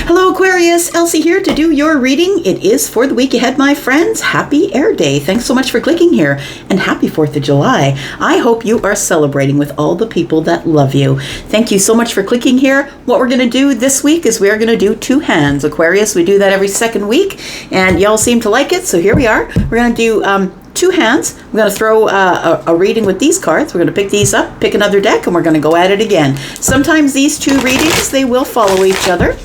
Hello Aquarius, Elsie here to do your reading. It is for the week ahead, my friends. Happy Air Day. Thanks so much for clicking here, and happy 4th of July. I hope you are celebrating with all the people that love you. Thank you so much for clicking here. What we're going to do this week is we're going to do 2 hands. Aquarius, we do that every second week, and y'all seem to like it, so here we are. We're going to do 2 hands. I'm going to throw a reading with these cards. We're going to pick these up, pick another deck, and we're going to go at it again. Sometimes these 2 readings, they will follow each other,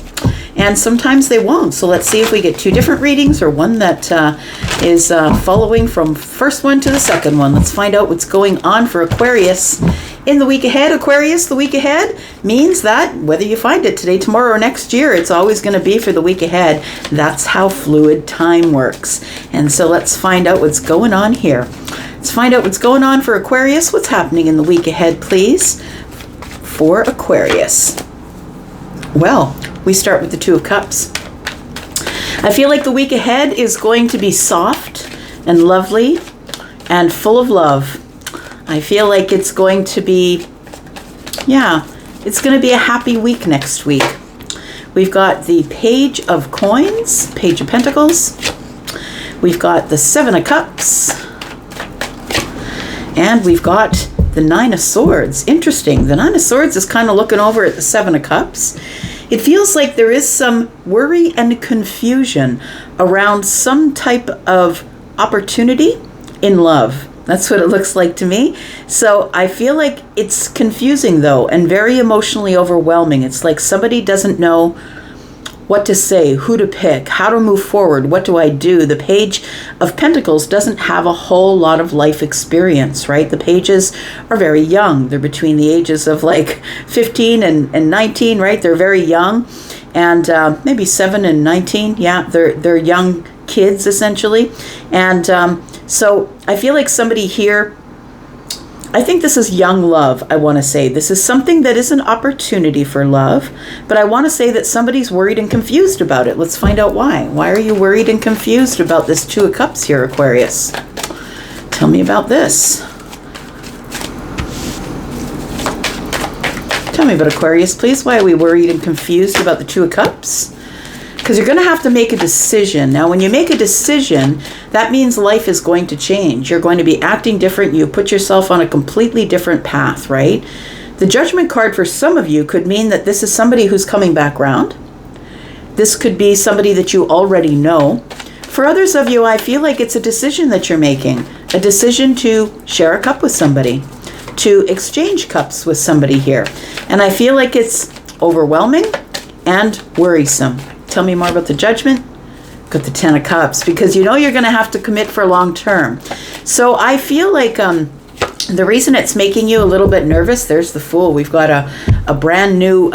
and sometimes they won't. So let's see if we get 2 different readings or one that is following from first one to the second one. Let's find out what's going on for Aquarius in the week ahead. Aquarius, the week ahead means that whether you find it today, tomorrow, or next year, it's always going to be for the week ahead. That's how fluid time works. And so let's find out what's going on here. Let's find out what's going on for Aquarius. What's happening in the week ahead, please, for Aquarius? Well, we start with the 2 of Cups. I feel like the week ahead is going to be soft and lovely and full of love. I feel like it's going to be, it's going to be a happy week next week. We've got the Page of Coins, Page of Pentacles. We've got the 7 of Cups. And we've got the 9 of Swords. Interesting. The 9 of Swords is kind of looking over at the 7 of Cups. It feels like there is some worry and confusion around some type of opportunity in love. That's what it looks like to me. So I feel like it's confusing, though, and very emotionally overwhelming. It's like somebody doesn't know what to say, who to pick, how to move forward, what do I do? The Page of Pentacles doesn't have a whole lot of life experience, right? The pages are very young. They're between the ages of like 15 and 19, right? They're very young, and maybe 7 and 19. Yeah, they're young kids, essentially. And so I feel like somebody here, I think this is young love, I want to say. This is something that is an opportunity for love, but I want to say that somebody's worried and confused about it. Let's find out why. Why are you worried and confused about this 2 of Cups here, Aquarius? Tell me about this. Tell me about Aquarius, please. Why are we worried and confused about the 2 of Cups? Because you're going to have to make a decision. Now, when you make a decision, that means life is going to change. You're going to be acting different. You put yourself on a completely different path, right? The Judgment card for some of you could mean that this is somebody who's coming back around. This could be somebody that you already know. For others of you, I feel like it's a decision that you're making. A decision to share a cup with somebody. To exchange cups with somebody here. And I feel like it's overwhelming and worrisome. Tell me more about the Judgment. Got the 10 of Cups, because you know you're going to have to commit for long term. So I feel like the reason it's making you a little bit nervous, there's the Fool. We've got a brand new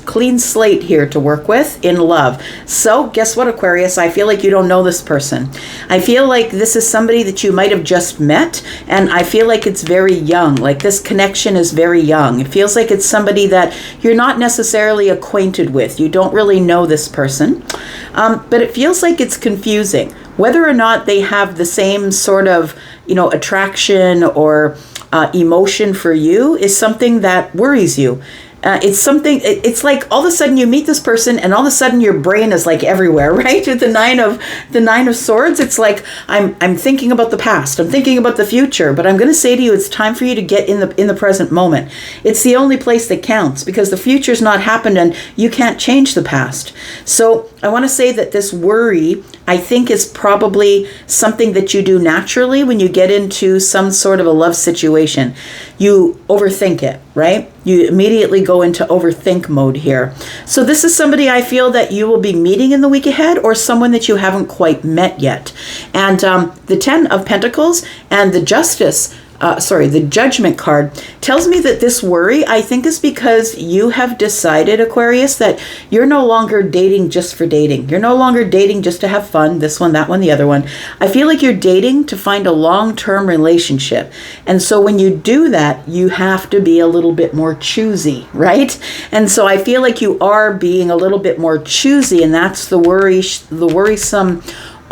clean slate here to work with in love. So guess what, Aquarius? I feel like you don't know this person. I feel like this is somebody that you might have just met, and I feel like it's very young. Like this connection is very young. It feels like it's somebody that you're not necessarily acquainted with. You don't really know this person, but it feels like it's confusing. Whether or not they have the same sort of, attraction or emotion for you is something that worries you. It's like all of a sudden you meet this person and all of a sudden your brain is like everywhere, right? With the nine of Swords, it's like I'm thinking about the past, I'm thinking about the future, but I'm going to say to you, it's time for you to get in the present moment. It's the only place that counts, because the future's not happened and you can't change the past. So I want to say that this worry, I think, is probably something that you do naturally when you get into some sort of a love situation. You overthink it, right? You immediately go into overthink mode here. So this is somebody I feel that you will be meeting in the week ahead, or someone that you haven't quite met yet. And the 10 of Pentacles and the the Judgment card tells me that this worry, I think, is because you have decided, Aquarius, that you're no longer dating just for dating. You're no longer dating just to have fun, this one, that one, the other one. I feel like you're dating to find a long-term relationship. And so when you do that, you have to be a little bit more choosy, right? And so I feel like you are being a little bit more choosy, and that's the worrisome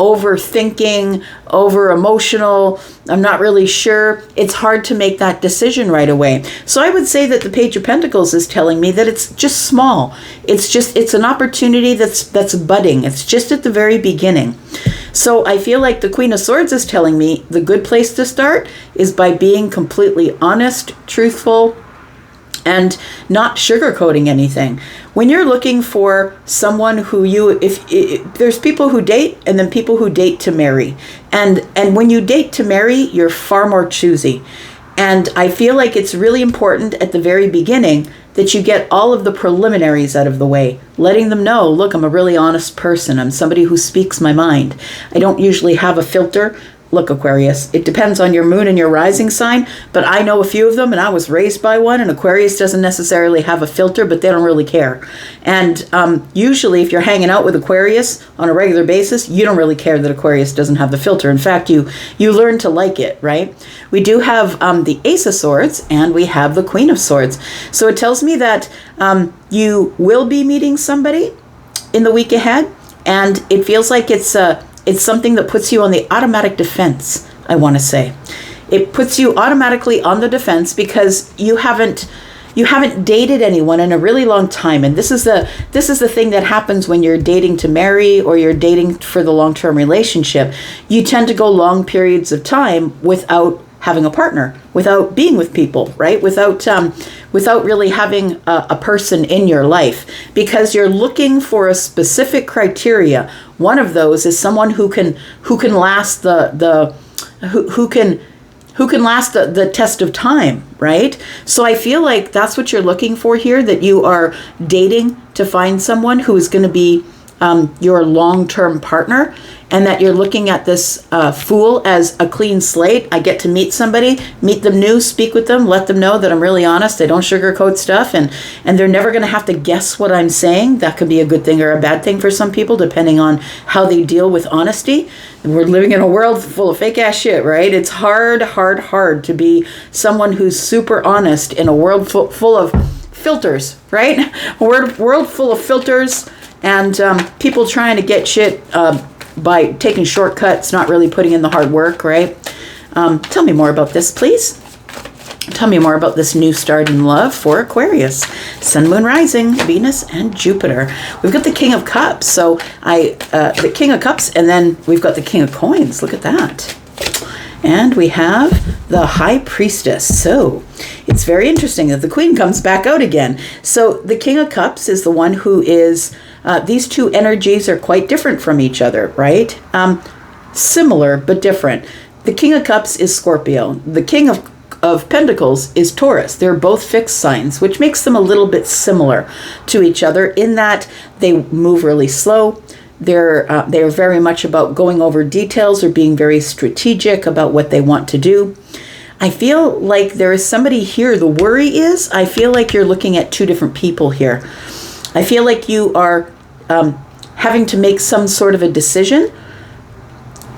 overthinking, over emotional, I'm not really sure, it's hard to make that decision right away. So I would say that the Page of Pentacles is telling me that it's just small. It's an opportunity that's budding. It's just at the very beginning. So I feel like the Queen of Swords is telling me the good place to start is by being completely honest, truthful, and not sugarcoating anything. When you're looking for someone who if there's people who date and then people who date to marry. And when you date to marry, you're far more choosy. And I feel like it's really important at the very beginning that you get all of the preliminaries out of the way, letting them know, look, I'm a really honest person. I'm somebody who speaks my mind. I don't usually have a filter. Look, Aquarius, it depends on your moon and your rising sign, but I know a few of them, and I was raised by one, and Aquarius doesn't necessarily have a filter, but they don't really care. And usually, if you're hanging out with Aquarius on a regular basis, you don't really care that Aquarius doesn't have the filter. In fact, you learn to like it, right? We do have the Ace of Swords, and we have the Queen of Swords. So it tells me that you will be meeting somebody in the week ahead, and it feels like it's something that puts you on the automatic defense, I want to say. It puts you automatically on the defense because you haven't dated anyone in a really long time. And this is the thing that happens when you're dating to marry or you're dating for the long-term relationship. You tend to go long periods of time without having a partner, without being with people, right? Without really having a person in your life, because you're looking for a specific criteria. One of those is someone who can last the test of time, right? So I feel like that's what you're looking for here, that you are dating to find someone who is going to be your long-term partner, and that you're looking at this Fool as a clean slate. I get to meet somebody, meet them new, speak with them, let them know that I'm really honest. I don't sugarcoat stuff, and they're never going to have to guess what I'm saying. That could be a good thing or a bad thing for some people, depending on how they deal with honesty. We're living in a world full of fake ass shit, right? It's hard to be someone who's super honest in a world full of filters, right? A world full of filters and people trying to get shit by taking shortcuts, not really putting in the hard work, right? Tell me more about this, please. Tell me more about this new start in love for Aquarius. Sun, Moon, Rising, Venus, and Jupiter. We've got the King of Cups. So the King of Cups, and then we've got the King of Coins. Look at that. And we have the High Priestess. So it's very interesting that the Queen comes back out again. So the King of Cups is the one who is, these two energies are quite different from each other, right? Similar, but different. The King of Cups is Scorpio. The King of Pentacles is Taurus. They're both fixed signs, which makes them a little bit similar to each other in that they move really slow. They are very much about going over details or being very strategic about what they want to do. I feel like there is somebody here. The worry is, I feel like you're looking at two different people here. I feel like you are having to make some sort of a decision.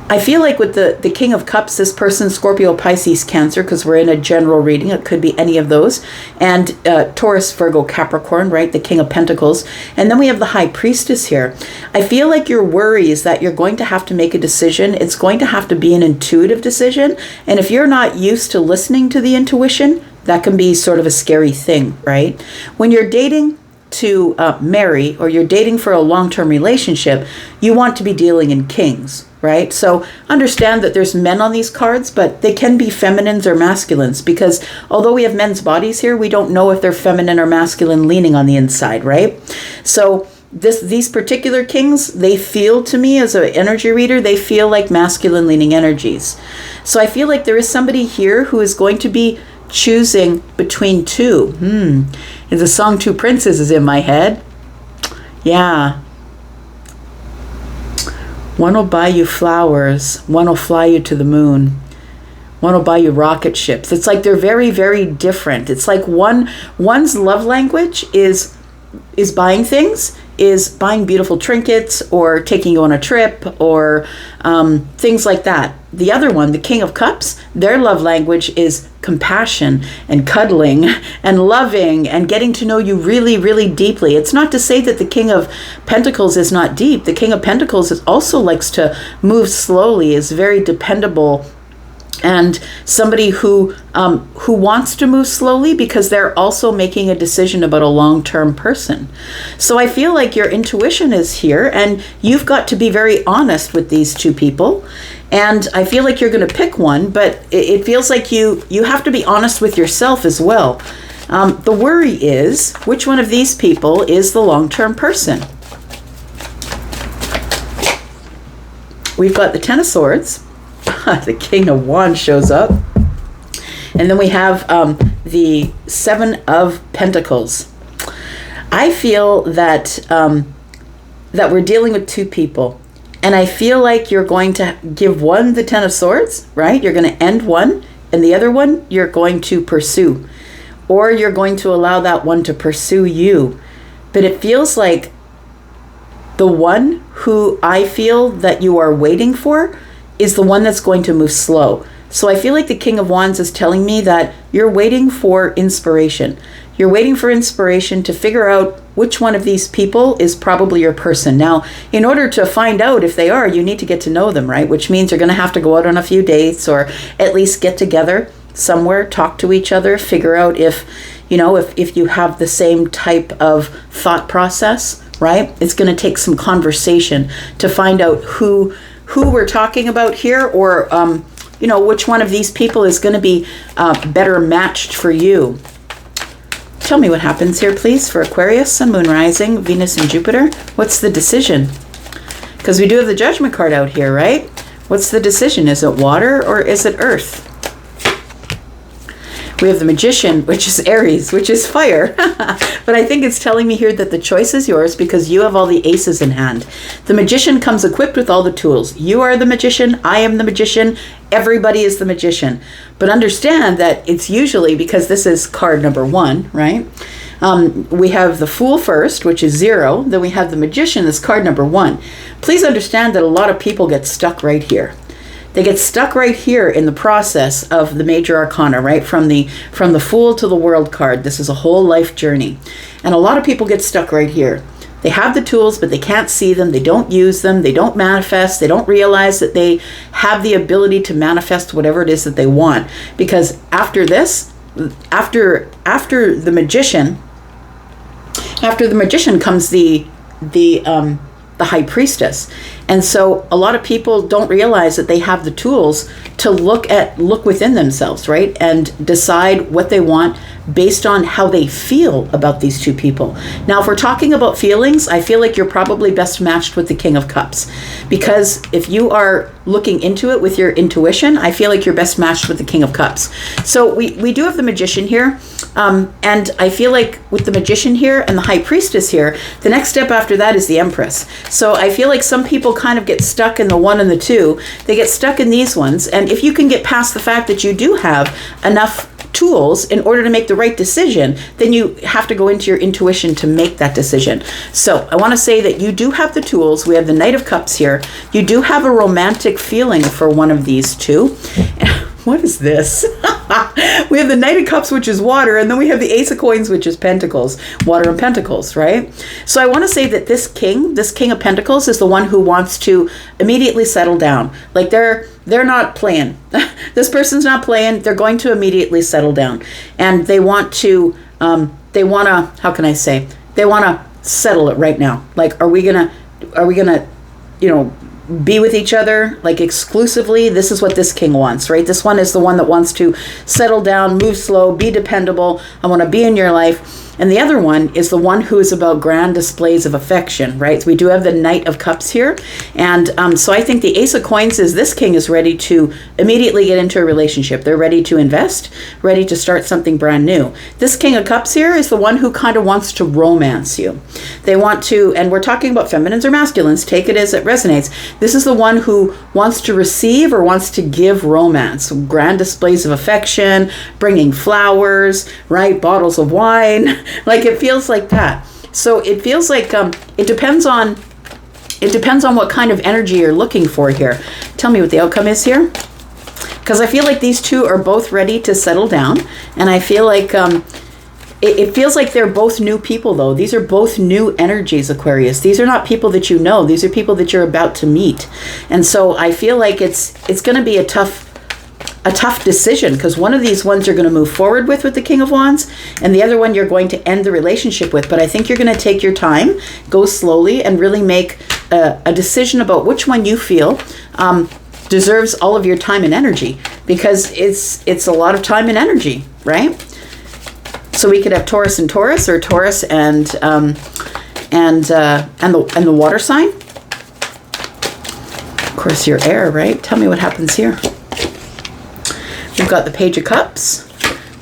I feel like with the King of Cups, this person, Scorpio, Pisces, Cancer, because we're in a general reading, it could be any of those, and Taurus, Virgo, Capricorn, right, the King of Pentacles, and then we have the High Priestess here. I feel like your worry is that you're going to have to make a decision. It's going to have to be an intuitive decision, and if you're not used to listening to the intuition, that can be sort of a scary thing, right? When you're dating to marry, or you're dating for a long-term relationship, you want to be dealing in kings, right? So understand that there's men on these cards, but they can be feminines or masculines, because although we have men's bodies here, we don't know if they're feminine or masculine leaning on the inside, right? So these particular kings, they feel to me as an energy reader, they feel like masculine leaning energies. So I feel like there is somebody here who is going to be choosing between two. The song Two Princes is in my head. Yeah. One will buy you flowers. One will fly you to the moon. One will buy you rocket ships. It's like they're very, very different. It's like one's love language is buying things, is buying beautiful trinkets or taking you on a trip or things like that. the other one, the King of Cups, their love language is compassion and cuddling and loving and getting to know you really, really deeply. It's not to say that the King of Pentacles is not deep. The King of Pentacles also likes to move slowly, is very dependable, and somebody who wants to move slowly because they're also making a decision about a long-term person. So I feel like your intuition is here, and you've got to be very honest with these two people. And I feel like you're going to pick one, but it feels like you have to be honest with yourself as well. The worry is, which one of these people is the long-term person? We've got the Ten of Swords. The King of Wands shows up. And then we have the Seven of Pentacles. I feel that that we're dealing with two people. And I feel like you're going to give one the Ten of Swords, right? You're going to end one, and the other one you're going to pursue. Or you're going to allow that one to pursue you. But it feels like the one who I feel that you are waiting for is the one that's going to move slow. So I feel like the King of Wands is telling me that you're waiting for inspiration. You're waiting for inspiration to figure out which one of these people is probably your person. Now, in order to find out if they are, you need to get to know them, right? Which means you're going to have to go out on a few dates, or at least get together somewhere, talk to each other, figure out if you have the same type of thought process, right? It's going to take some conversation to find out who we're talking about here, or which one of these people is going to be better matched for you. Tell me what happens here, please, for Aquarius, Sun, Moon, Rising, Venus, and Jupiter. What's the decision? Because we do have the Judgment card out here, right? What's the decision? Is it water or is it earth? We have the Magician, which is Aries, which is fire. But I think it's telling me here that the choice is yours because you have all the aces in hand. The Magician comes equipped with all the tools. You are the Magician. I am the Magician. Everybody is the Magician. But understand that it's usually, because this is card number 1, right? We have the Fool first, which is 0. Then we have the Magician, that's card number 1. Please understand that a lot of people get stuck right here. They get stuck right here in the process of the major arcana, right? From the Fool to the World card. This is a whole life journey. And a lot of people get stuck right here. They have the tools, but they can't see them. They don't use them. They don't manifest. They don't realize that they have the ability to manifest whatever it is that they want. Because after this, after the Magician comes the High Priestess. And so a lot of people don't realize that they have the tools to look within themselves, right? And decide what they want based on how they feel about these two people. Now, if we're talking about feelings, I feel like you're probably best matched with the King of Cups. Because if you are looking into it with your intuition, I feel like you're best matched with the King of Cups. So we do have the Magician here. And I feel like with the Magician here and the High Priestess here, the next step after that is the Empress. So I feel like some people kind of get stuck in the 1 and the 2. They get stuck in these ones. And if you can get past the fact that you do have enough tools in order to make the right decision, then you have to go into your intuition to make that decision. So I want to say that you do have the tools. We have the Knight of Cups here. You do have a romantic feeling for one of these two. What is this? We have the Knight of Cups, which is water, and then we have the Ace of Coins, which is Pentacles, water and Pentacles, right? So I want to say that this King of Pentacles is the one who wants to immediately settle down. Like they're not playing. This person's not playing. They're going to immediately settle down. And they want to, how can I say? They want to settle it right now. Like, are we gonna, be with each other like exclusively? This is what this king wants, right? This one is the one that wants to settle down, move slow, be dependable. I want to be in your life. And the other one is the one who is about grand displays of affection, right? So we do have the Knight of Cups here. And so I think the Ace of Coins is this king is ready to immediately get into a relationship. They're ready to invest, ready to start something brand new. This King of Cups here is the one who kind of wants to romance you. They want to, and we're talking about feminines or masculines, take it as it resonates. This is the one who wants to receive or wants to give romance, grand displays of affection, bringing flowers, right? Bottles of wine. Like it feels like that. So it feels like it depends on It depends on what kind of energy you're looking for here. Tell me what the outcome is here. Because I feel like these two are both ready to settle down. And I feel like it feels like they're both new people, though. These are both new energies, Aquarius. These are not people that you know. These are people that you're about to meet. And so I feel like it's going to be a tough decision, because one of these ones you're going to move forward with the King of Wands, and the other one you're going to end the relationship with. But I think you're going to take your time, go slowly, and really make a decision about which one you feel deserves all of your time and energy, because it's a lot of time and energy, right? So we could have Taurus and Taurus, or Taurus and the water sign. Of course, you're air, right? Tell me what happens here. We've got the Page of Cups.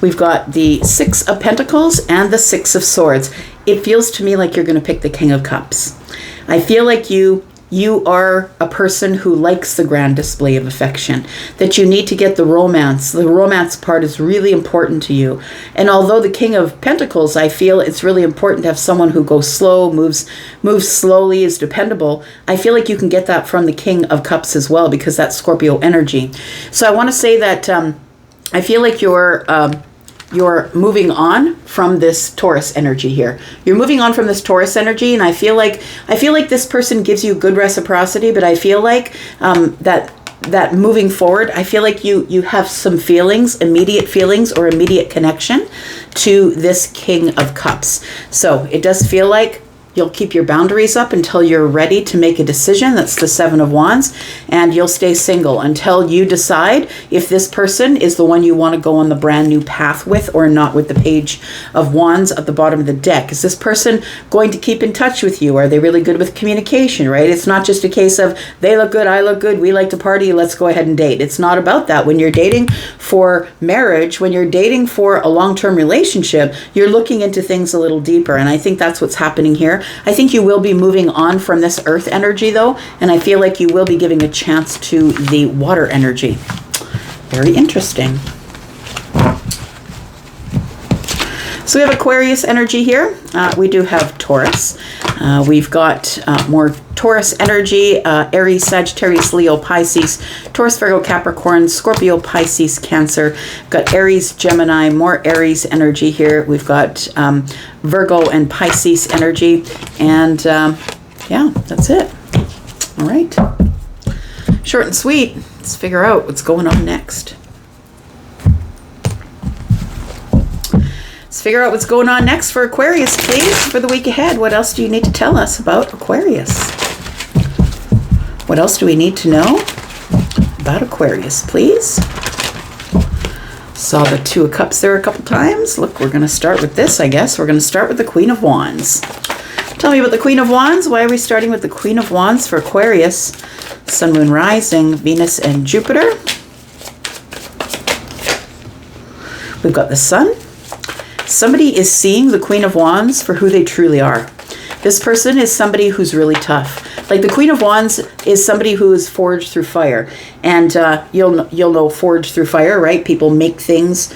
We've got the Six of Pentacles and the Six of Swords. It feels to me like you're going to pick the King of Cups. I feel like you are a person who likes the grand display of affection, that you need to get the romance. The romance part is really important to you. And although the King of Pentacles, I feel it's really important to have someone who goes slow, moves slowly, is dependable. I feel like you can get that from the King of Cups as well, because that's Scorpio energy. So I want to say that I feel like you're moving on from this Taurus energy here. You're moving on from this Taurus energy, and I feel like this person gives you good reciprocity, but I feel like that moving forward, I feel like you have some feelings, immediate feelings or immediate connection to this King of Cups. So it does feel like you'll keep your boundaries up until you're ready to make a decision. That's the Seven of Wands. And you'll stay single until you decide if this person is the one you want to go on the brand new path with or not, with the Page of Wands at the bottom of the deck. Is this person going to keep in touch with you? Are they really good with communication, right? It's not just a case of they look good, I look good, we like to party, let's go ahead and date. It's not about that. When you're dating for marriage, when you're dating for a long-term relationship, you're looking into things a little deeper. And I think that's what's happening here. I think you will be moving on from this earth energy, though, and I feel like you will be giving a chance to the water energy. Very interesting. So we have Aquarius energy here. We do have Taurus. We've got more Taurus energy, Aries, Sagittarius, Leo, Pisces, Taurus, Virgo, Capricorn, Scorpio, Pisces, Cancer. Got Aries, Gemini, more Aries energy here. We've got Virgo and Pisces energy. And yeah, that's it. All right. Short and sweet. Let's figure out what's going on next. Let's figure out what's going on next for Aquarius, please, for the week ahead. What else do you need to tell us about Aquarius? What else do we need to know about Aquarius, please? Saw the Two of Cups there a couple times. Look, we're going to start with this, I guess. We're going to start with the Queen of Wands. Tell me about the Queen of Wands. Why are we starting with the Queen of Wands for Aquarius? Sun, Moon, Rising, Venus, and Jupiter. We've got the Sun. Somebody is seeing the Queen of Wands for who they truly are. This person is somebody who's really tough. Like the Queen of Wands is somebody who is forged through fire. And you'll know forged through fire, right? People make things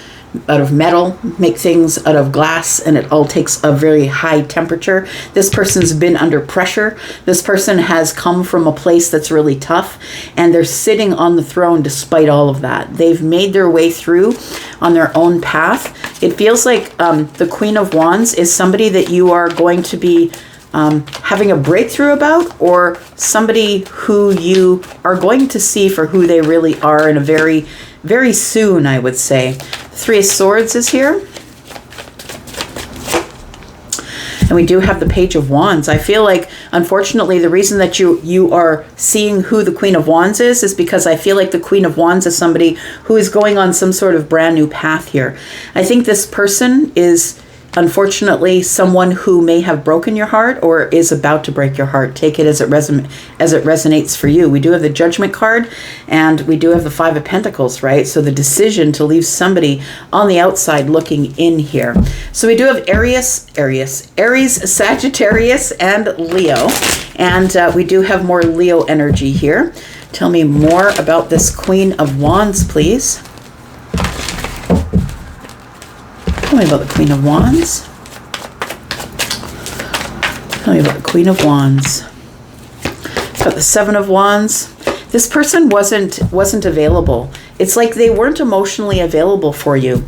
out of metal, make things out of glass, and it all takes a very high temperature. This person's been under pressure. This person has come from a place that's really tough, and they're sitting on the throne despite all of that. They've made their way through on their own path. It feels like the Queen of Wands is somebody that you are going to be having a breakthrough about, or somebody who you are going to see for who they really are in a very, very soon, I would say. Three of Swords is here. And we do have the Page of Wands. I feel like, unfortunately, the reason that you are seeing who the Queen of Wands is because I feel like the Queen of Wands is somebody who is going on some sort of brand new path here. I think this person is, unfortunately, someone who may have broken your heart or is about to break your heart. Take it as it resonates for you. We do have the Judgment card, and we do have the Five of Pentacles, right? So the decision to leave somebody on the outside looking in here. So we do have Aries, Sagittarius, and Leo. And we do have more Leo energy here. Tell me more about this Queen of Wands, please. Tell me about the Queen of Wands. Tell me about the Queen of Wands. But the Seven of Wands, this person wasn't available. It's like they weren't emotionally available for you.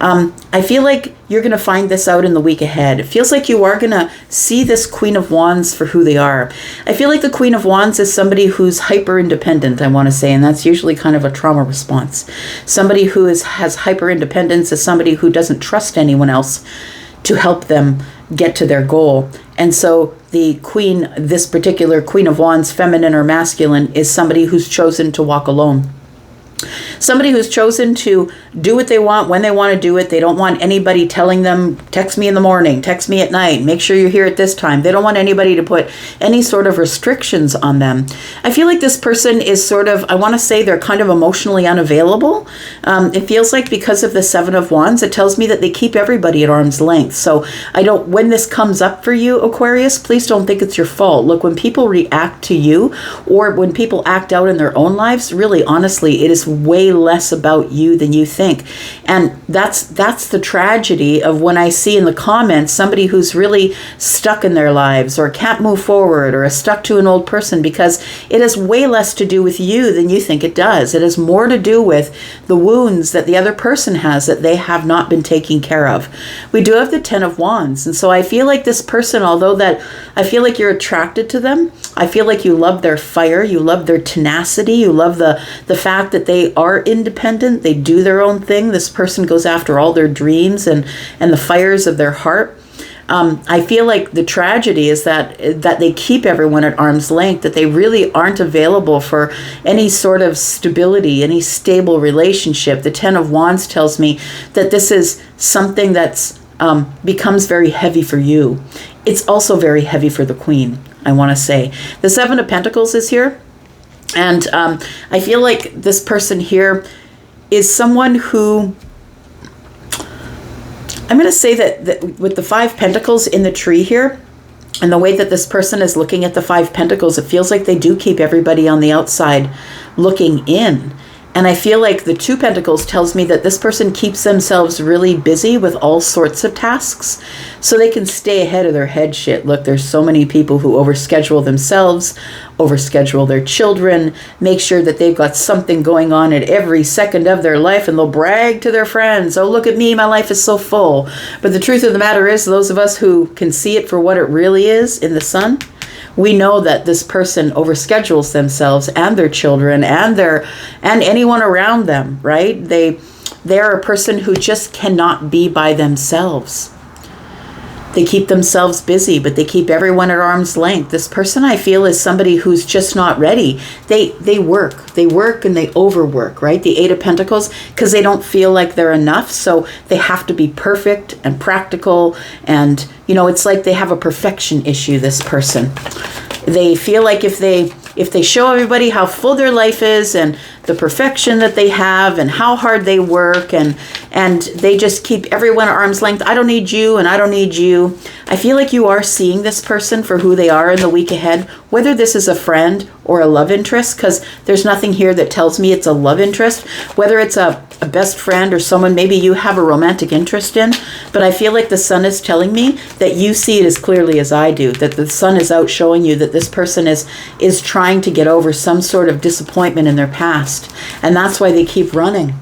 I feel like you're going to find this out in the week ahead. It feels like you are going to see this Queen of Wands for who they are. I feel like the Queen of Wands is somebody who's hyper independent, I want to say, and that's usually kind of a trauma response. Somebody who has hyper independence is somebody who doesn't trust anyone else to help them get to their goal. And so the queen, this particular Queen of Wands, feminine or masculine, is somebody who's chosen to walk alone. Somebody who's chosen to do what they want when they want to do it. They don't want anybody telling them, text me in the morning, text me at night, make sure you're here at this time. They don't want anybody to put any sort of restrictions on them. I feel like this person is sort of, I want to say they're kind of emotionally unavailable. It feels like because of the Seven of Wands, it tells me that they keep everybody at arm's length. So when this comes up for you, Aquarius, please don't think it's your fault. Look, when people react to you or when people act out in their own lives, really, honestly, it is way less about you than you think. And that's the tragedy of when I see in the comments somebody who's really stuck in their lives or can't move forward or is stuck to an old person, because it has way less to do with you than you think it does. It has more to do with the wounds that the other person has that they have not been taking care of. We do have the Ten of Wands. And so I feel like this person, although that I feel like you're attracted to them, I feel like you love their fire, you love their tenacity, you love the fact that they are independent, they do their own thing. This person goes after all their dreams and the fires of their heart. I feel like the tragedy is that they keep everyone at arm's length, that they really aren't available for any sort of stability, any stable relationship. The Ten of Wands tells me that this is something that's becomes very heavy for you. It's also very heavy for the Queen, I want to say. The Seven of Pentacles is here. And I feel like this person here is someone who, I'm going to say that with the Five Pentacles in the tree here, and the way that this person is looking at the Five Pentacles, it feels like they do keep everybody on the outside looking in. And I feel like the Two Pentacles tells me that this person keeps themselves really busy with all sorts of tasks so they can stay ahead of their head shit. Look, there's so many people who overschedule themselves, overschedule their children, make sure that they've got something going on at every second of their life, and they'll brag to their friends, oh, look at me, my life is so full. But the truth of the matter is, those of us who can see it for what it really is in the sun, we know that this person overschedules themselves and their children and anyone around them, right? They are a person who just cannot be by themselves. They keep themselves busy, but they keep everyone at arm's length. This person, I feel, is somebody who's just not ready. They work and they overwork, right? The Eight of Pentacles, because they don't feel like they're enough. So they have to be perfect and practical. And, it's like they have a perfection issue, this person. They feel like if they show everybody how full their life is and the perfection that they have and how hard they work and they just keep everyone at arm's length. I don't need you and I don't need you. I feel like you are seeing this person for who they are in the week ahead, whether this is a friend or a love interest, because there's nothing here that tells me it's a love interest, whether it's a best friend or someone maybe you have a romantic interest in. But I feel like the sun is telling me that you see it as clearly as I do, that the sun is out showing you that this person is trying to get over some sort of disappointment in their past. And that's why they keep running.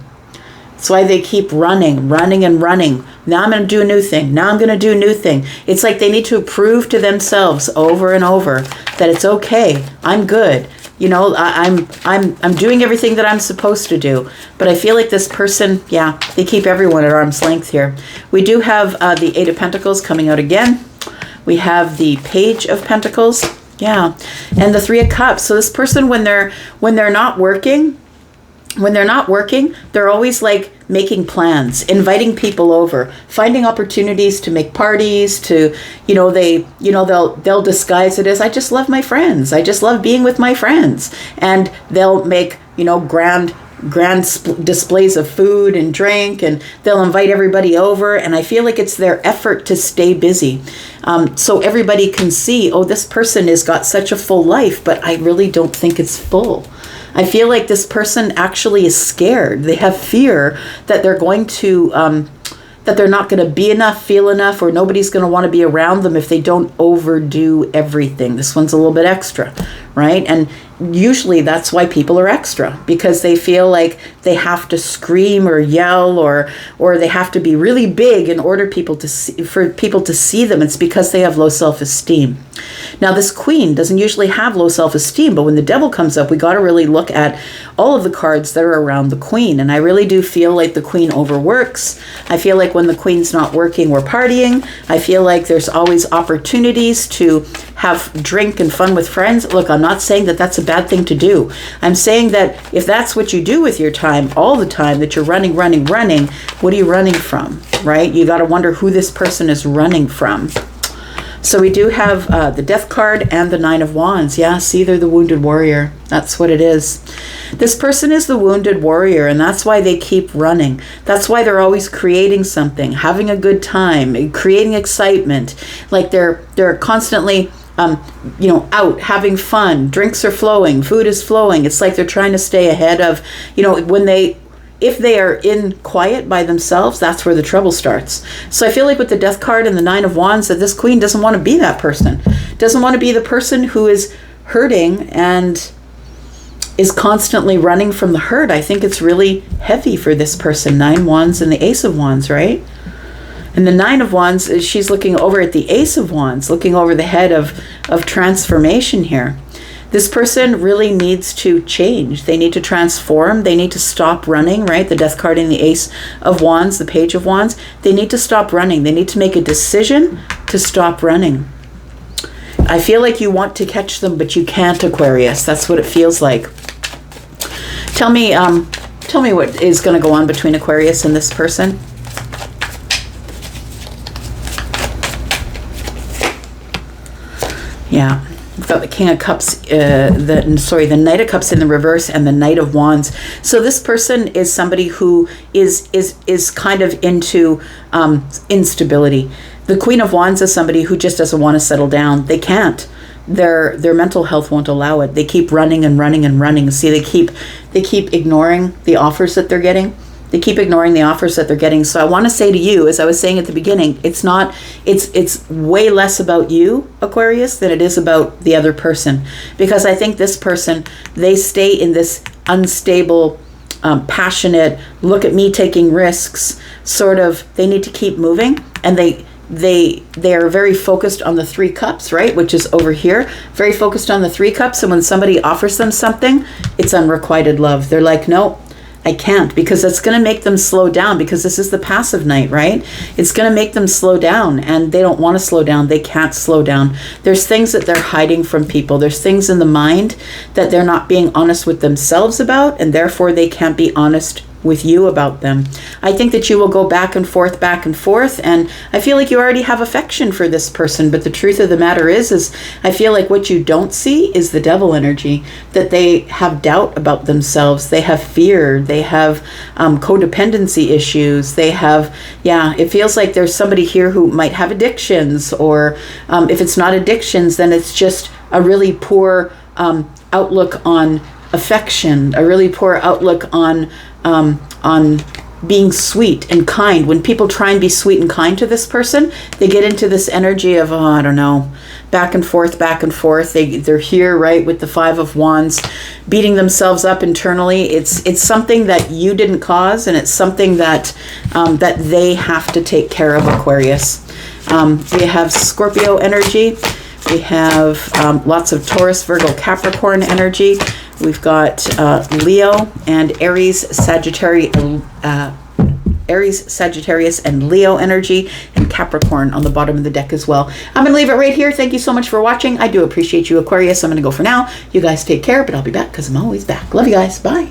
That's why they keep running. Now I'm going to do a new thing. Now I'm going to do a new thing. It's like they need to prove to themselves over and over that it's okay. I'm good. I'm doing everything that I'm supposed to do. But I feel like this person, they keep everyone at arm's length here. We do have the Eight of Pentacles coming out again. We have the Page of Pentacles. Yeah. And the Three of Cups. So this person, when they're not working, they're always like making plans, inviting people over, finding opportunities to make parties, to, they'll disguise it as, I just love my friends. I just love being with my friends. And they'll make, grand displays of food and drink, and they'll invite everybody over. And I feel like it's their effort to stay busy. So everybody can see, oh, this person has got such a full life, but I really don't think it's full. I feel like this person actually is scared. They have fear that they're going to, that they're not going to be enough, feel enough, or nobody's going to want to be around them if they don't overdo everything. This one's a little bit extra, right? And usually that's why people are extra, because they feel like they have to scream or yell or they have to be really big in order for people to see them. It's because they have low self-esteem. Now, this queen doesn't usually have low self-esteem, but when the devil comes up, we got to really look at all of the cards that are around the queen. And I really do feel like the queen overworks. I feel like when the queen's not working, we're partying. I feel like there's always opportunities to have drink and fun with friends. Look, I'm not saying that that's a bad thing to do. I'm saying that if that's what you do with your time all the time, that you're running, what are you running from, right? You got to wonder who this person is running from. So we do have the Death card and the Nine of Wands. Yeah, see, they're the wounded warrior. That's what it is. This person is the wounded warrior, and that's why they keep running. That's why they're always creating something, having a good time, creating excitement. Like they're constantly out having fun. Drinks are flowing, food is flowing. It's like they're trying to stay ahead of, if they are in quiet by themselves, that's where the trouble starts. So I feel like with the Death card and the Nine of Wands, that this queen doesn't want to be that person. Doesn't want to be the person who is hurting and is constantly running from the hurt. I think it's really heavy for this person. 9 Wands and the Ace of Wands, right? And the Nine of Wands, she's looking over at the Ace of Wands, looking over the head of transformation here. This person really needs to change. They need to transform. They need to stop running, right? The Death card and the Ace of Wands, the Page of Wands. They need to stop running. They need to make a decision to stop running. I feel like you want to catch them, but you can't, Aquarius. That's what it feels like. Tell me what is going to go on between Aquarius and this person. Yeah. We've got the King of Cups, the Knight of Cups in the reverse, and the Knight of Wands. So this person is somebody who is kind of into instability. The Queen of Wands is somebody who just doesn't want to settle down. They can't. Their mental health won't allow it. They keep running and running and running. See, they keep ignoring the offers that they're getting. They keep ignoring the offers that they're getting. So I want to say to you, as I was saying at the beginning, it's way less about you, Aquarius, than it is about the other person. Because I think this person, they stay in this unstable, passionate, look at me taking risks, sort of, they need to keep moving. And they are very focused on the 3 cups, right? Which is over here. Very focused on the 3 cups. And when somebody offers them something, it's unrequited love. They're like, no, I can't, because it's going to make them slow down, because this is the passive Knight, right? It's going to make them slow down, and they don't want to slow down. They can't slow down. There's things that they're hiding from people. There's things in the mind that they're not being honest with themselves about, and therefore they can't be honest with you about them. I think that you will go back and forth, and I feel like you already have affection for this person, but the truth of the matter is I feel like what you don't see is the devil energy, that they have doubt about themselves, they have fear, they have codependency issues, they have, it feels like there's somebody here who might have addictions, or if it's not addictions, then it's just a really poor outlook on affection, a really poor outlook on being sweet and kind. When people try and be sweet and kind to this person, they get into this energy of, I don't know, back and forth. They're here, right, with the 5 of Wands, beating themselves up internally. It's something that you didn't cause, and it's something that that they have to take care of, Aquarius. We have Scorpio energy. We have lots of Taurus, Virgo, Capricorn energy. We've got Leo and Aries, Sagittarius, and Leo energy, and Capricorn on the bottom of the deck as well. I'm going to leave it right here. Thank you so much for watching. I do appreciate you, Aquarius. I'm going to go for now. You guys take care, but I'll be back because I'm always back. Love you guys. Bye.